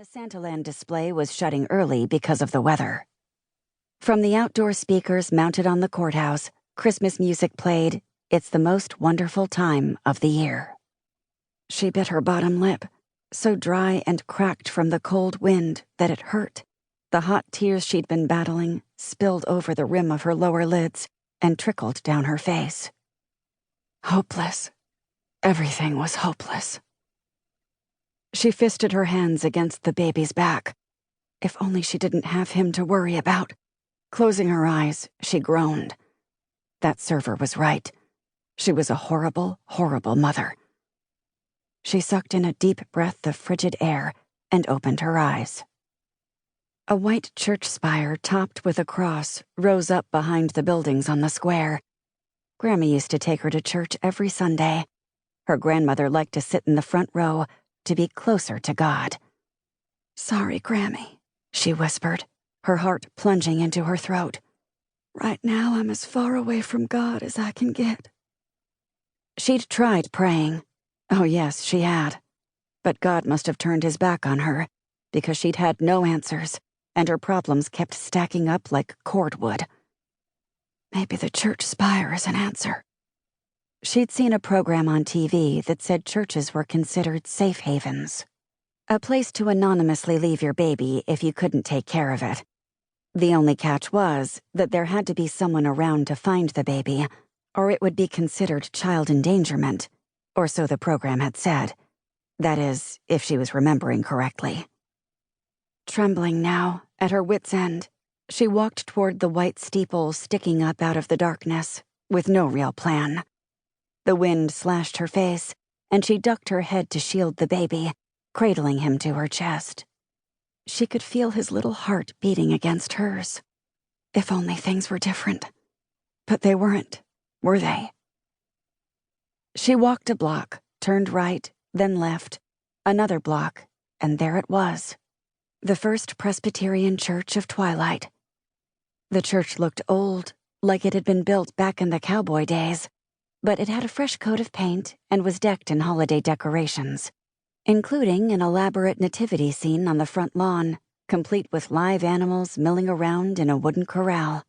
The Santaland display was shutting early because of the weather. From the outdoor speakers mounted on the courthouse, Christmas music played, "It's the most wonderful time of the year." She bit her bottom lip, so dry and cracked from the cold wind that it hurt. The hot tears she'd been battling spilled over the rim of her lower lids and trickled down her face. Hopeless. Everything was hopeless. She fisted her hands against the baby's back. If only she didn't have him to worry about. Closing her eyes, she groaned. That server was right. She was a horrible, horrible mother. She sucked in a deep breath of frigid air and opened her eyes. A white church spire topped with a cross rose up behind the buildings on the square. Grammy used to take her to church every Sunday. Her grandmother liked to sit in the front row to be closer to God. "Sorry, Grammy," she whispered, her heart plunging into her throat. "Right now I'm as far away from God as I can get." She'd tried praying. Oh yes, she had. But God must have turned his back on her, because she'd had no answers, and her problems kept stacking up like cordwood. Maybe the church spire is an answer. She'd seen a program on TV that said churches were considered safe havens. A place to anonymously leave your baby if you couldn't take care of it. The only catch was that there had to be someone around to find the baby, or it would be considered child endangerment, or so the program had said. That is, if she was remembering correctly. Trembling now, at her wit's end, she walked toward the white steeple sticking up out of the darkness, with no real plan. The wind slashed her face, and she ducked her head to shield the baby, cradling him to her chest. She could feel his little heart beating against hers. If only things were different. But they weren't, were they? She walked a block, turned right, then left, another block, and there it was. The First Presbyterian Church of Twilight. The church looked old, like it had been built back in the cowboy days, but it had a fresh coat of paint and was decked in holiday decorations, including an elaborate nativity scene on the front lawn, complete with live animals milling around in a wooden corral.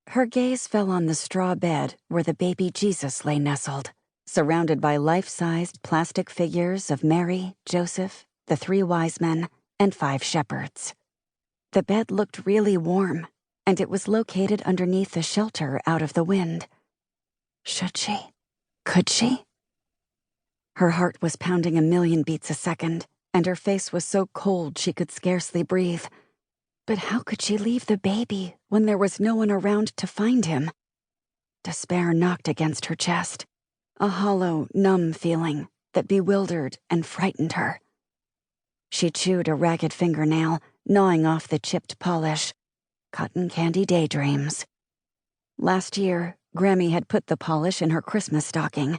Her gaze fell on the straw bed where the baby Jesus lay nestled, surrounded by life-sized plastic figures of Mary, Joseph, the 3 wise men, and 5 shepherds. The bed looked really warm, and it was located underneath a shelter out of the wind. Should she? Could she? Her heart was pounding a million beats a second, and her face was so cold she could scarcely breathe. But how could she leave the baby when there was no one around to find him? Despair knocked against her chest, a hollow, numb feeling that bewildered and frightened her. She chewed a ragged fingernail, gnawing off the chipped polish. Cotton candy daydreams. Last year, Grammy had put the polish in her Christmas stocking.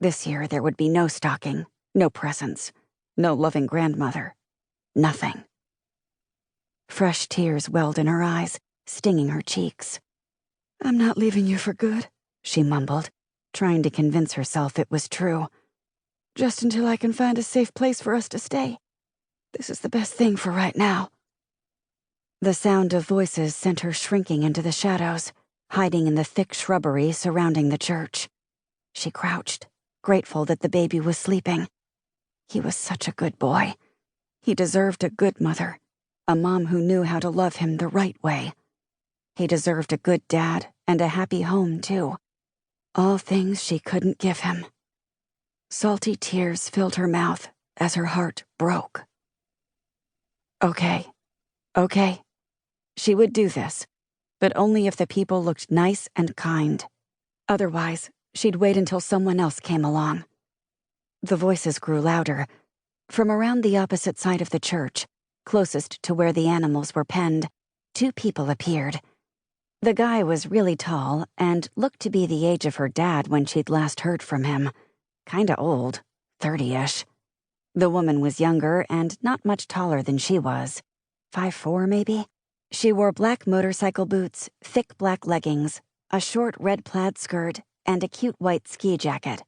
This year there would be no stocking, no presents, no loving grandmother. Nothing. Fresh tears welled in her eyes, stinging her cheeks. "I'm not leaving you for good," she mumbled, trying to convince herself it was true. "Just until I can find a safe place for us to stay. This is the best thing for right now." The sound of voices sent her shrinking into the shadows, hiding in the thick shrubbery surrounding the church. She crouched, grateful that the baby was sleeping. He was such a good boy. He deserved a good mother, a mom who knew how to love him the right way. He deserved a good dad and a happy home, too. All things she couldn't give him. Salty tears filled her mouth as her heart broke. Okay. She would do this, but only if the people looked nice and kind. Otherwise, she'd wait until someone else came along. The voices grew louder. From around the opposite side of the church, closest to where the animals were penned, 2 people appeared. The guy was really tall and looked to be the age of her dad when she'd last heard from him. Kinda old, 30-ish. The woman was younger and not much taller than she was. 5'4", maybe? She wore black motorcycle boots, thick black leggings, a short red plaid skirt, and a cute white ski jacket.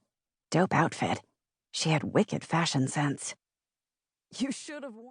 Dope outfit. She had wicked fashion sense. "You should have worn..."